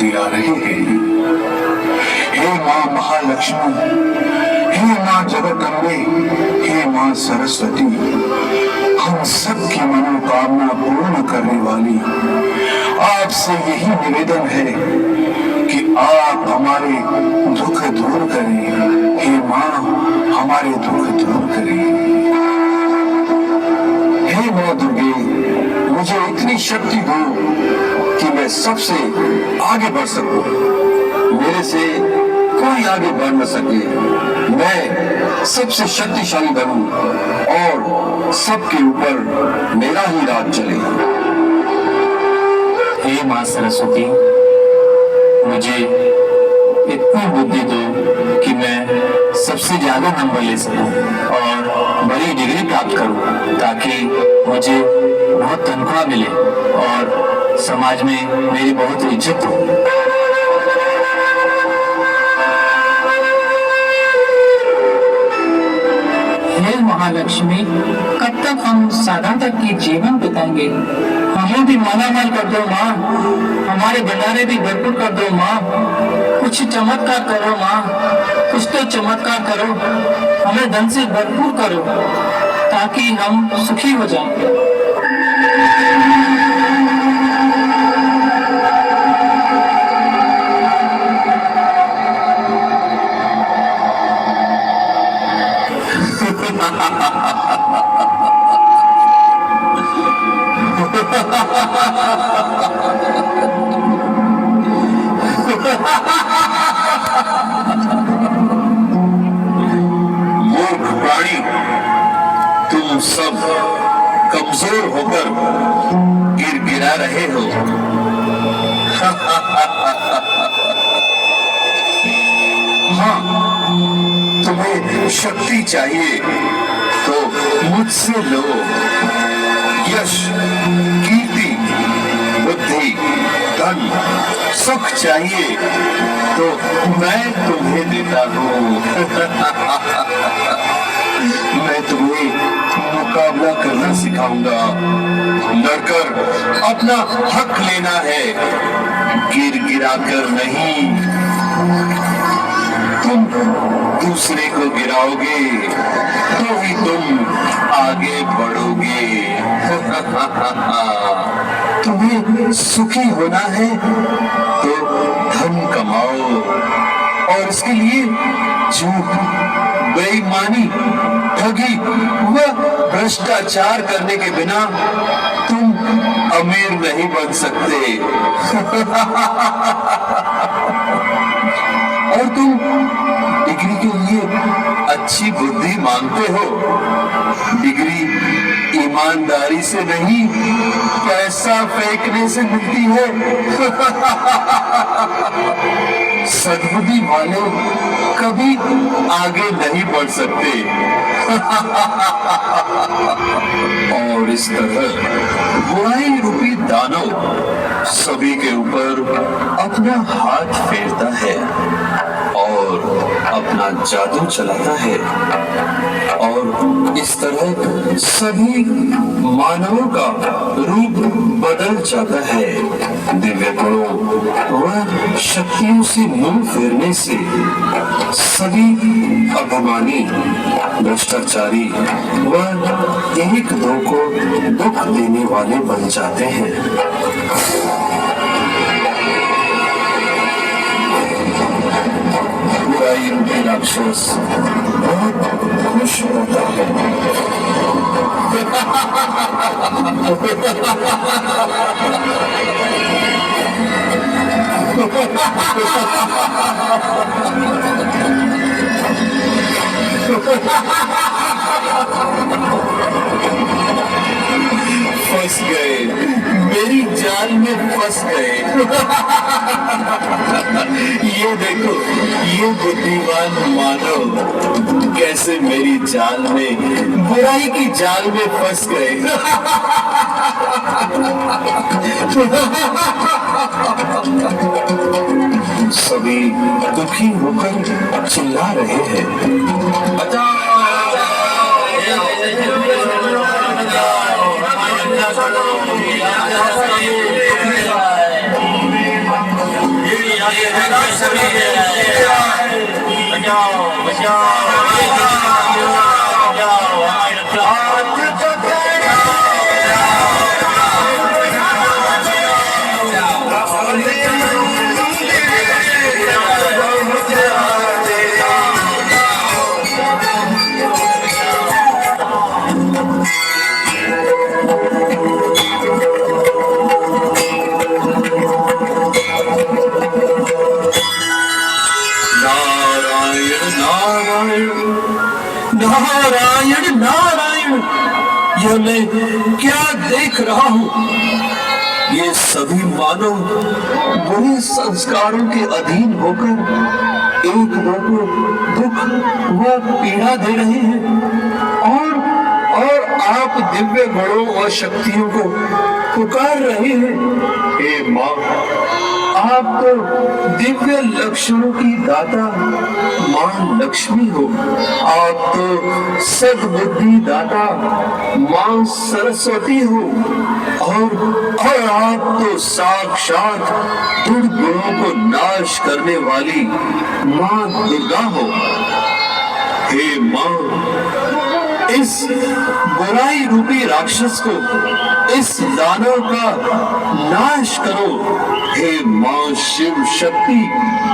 दिला रहे हैं। हे माँ महालक्ष्मी, हे माँ जगदम्बे, हे माँ सरस्वती, हम सबकी मनोकामना पूर्ण करने वाली आपसे यही निवेदन है कि आप हमारे दुख दूर करें। हे माँ, हमारे दुख दूर करें। हे माँ दुर्गे, मुझे इतनी शक्ति दो कि मैं सबसे आगे बढ़ सकूं। मेरे से कोई आगे बढ़ न सके। मैं सबसे शक्तिशाली बनूं और सबके ऊपर मेरा ही राज चले। हे माँ सरस्वती, मुझे इतनी बुद्धि दो कि मैं सबसे ज्यादा नंबर ले सकूं और बड़ी डिग्री प्राप्त करूं, ताकि मुझे बहुत तनख्वाह मिले और समाज में मेरी बहुत इज्जत हो। हे महालक्ष्मी, कब तक हम सादा तक की जीवन बिताएंगे? हमें भी मालामाल कर दो माँ, हमारे भंडारे भी भरपूर कर दो माँ। कुछ चमत्कार करो माँ, कुछ तो चमत्कार करो, हमें धन से भरपूर करो ताकि हम सुखी हो जाएं। मूर्ख प्राणी, तुम सब कमजोर होकर गिरा रहे हो। हाँ, तुम्हें शक्ति चाहिए तो मुझसे लो। यश, कीर्ति, बुद्धि, धन, सुख चाहिए तो मैं तुम्हें देता हूँ। मैं तुम्हें मुकाबला करना सिखाऊंगा। लड़कर अपना हक लेना है, गिरा कर नहीं। तुम दूसरे को गिराओगे तो ही तुम आगे बढ़ोगे। तुम्हें सुखी होना है तो धन कमाओ और इसके लिए झूठ, बेईमानी, ठगी व भ्रष्टाचार करने के बिना तुम अमीर नहीं बन सकते। और तुम डिग्री के लिए अच्छी बुद्धि मांगते हो। डिग्री ईमानदारी से नहीं, पैसा फेंकने से मिलती है। सद्बुद्धि वाले कभी आगे नहीं बढ़ सकते। और इस तरह बुराई रूपी दानव सभी के ऊपर अपना हाथ फेरता है और अपना जादू चलाता है, और इस तरह सभी मानवों का रूप बदल जाता है। दिव्य गुणों व शक्तियों से मुंह फेरने से सभी अभिमानी, भ्रष्टाचारी व एक दो को दुख देने वाले बन जाते हैं। बुराई रूपी राक्षस बहुत खुश होता है। फंस गए, मेरी जाल में फंस गए। ये देखो, ये बुद्धिमान मानव कैसे मेरी जाल में, बुराई की जाल में फंस गए। सभी दुखी होकर चिल्ला रहे हैं, नारायण नारायण, यह मैं क्या देख रहा हूँ? ये सभी मानव बुरे संस्कारों के अधीन होकर एक दो को दुख व पीड़ा दे रहे हैं, और आप दिव्य गुणों और शक्तियों को पुकार रहे हैं। हे माँ, आप तो दिव्य लक्षणों की दाता मां लक्ष्मी हो। आप तो सद्बुद्धि दाता मां सरस्वती हो, और आप तो साक्षात दुर्गुणों को नाश करने वाली मां दुर्गा हो। हे मां, इस बुराई रूपी राक्षस को, इस दानव का नाश करो। हे मां शिव शक्ति,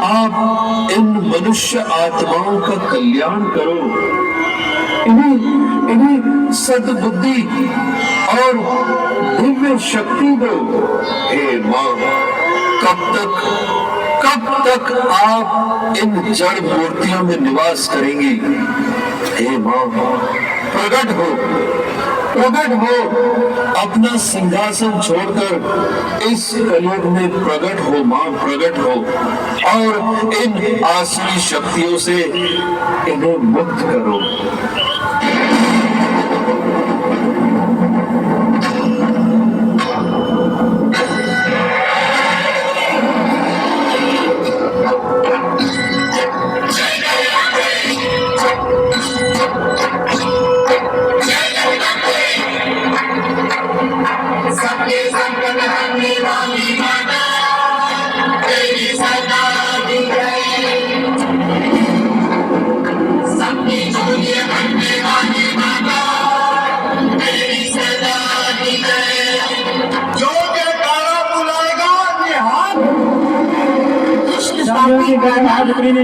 आप इन मनुष्य आत्माओं का कल्याण करो। इन्हें सद्बुद्धि और दिव्य शक्ति दो। हे मां, कब तक आप इन जड़ मूर्तियों में निवास करेंगी? हे मां, प्रकट हो, अपना सिंहासन छोड़कर इस कलयुग में प्रकट हो। मां, प्रकट हो और इन आसुरी शक्तियों से इन्हें मुक्त करो।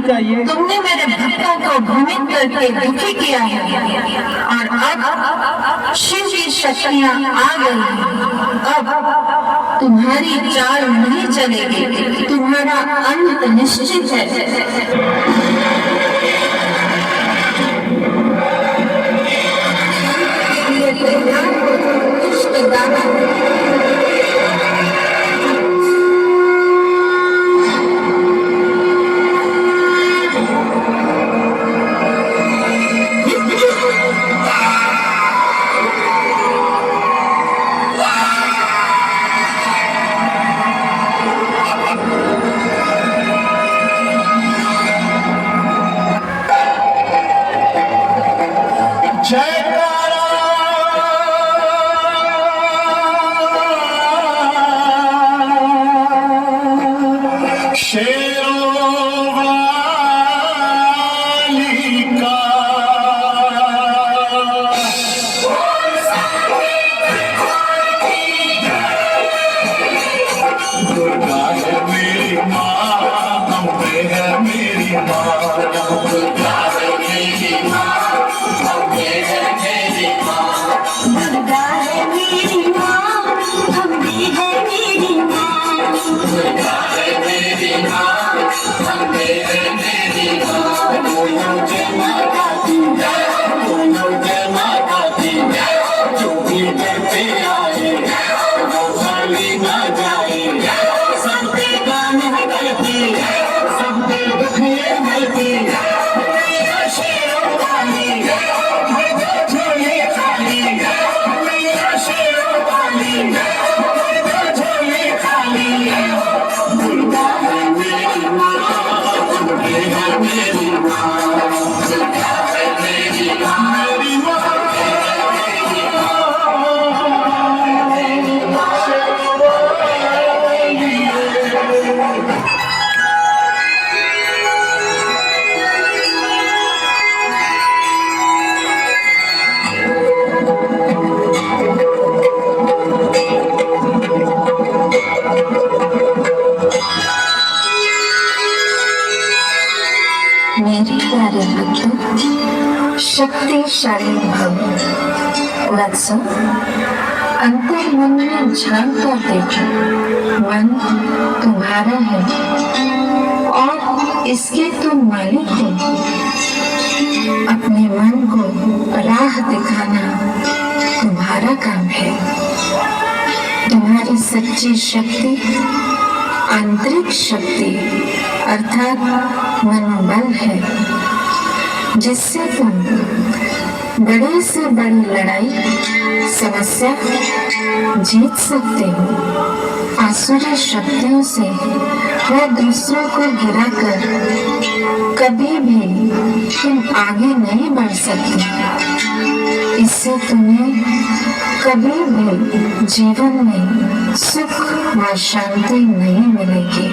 चाहिए। तुमने मेरे भक्तों को भ्रमित करके दुखी किया है, और अब शिव की शक्तियाँ आ गई। अब तुम्हारी चाल नहीं चलेगी, तुम्हारा अंत निश्चित है। मेरे प्यारे बच्चों, शक्तिशाली भव। वत्सो, अंतर मन में झांक कर देखो, मन तुम्हारा है और इसके तुम मालिक हो। अपने मन को राह दिखाना तुम्हारा काम है। तुम्हारी सच्ची शक्ति आंतरिक शक्ति अर्थात मनोबल है, जिससे तुम बड़ी से बड़ी लड़ाई समस्या जीत सकते हो। आसुरी शक्तियों से व दूसरों को गिराकर कभी भी तुम आगे नहीं बढ़ सकते। इससे तुम्हें कभी भी जीवन में सुख व शांति नहीं मिलेगी।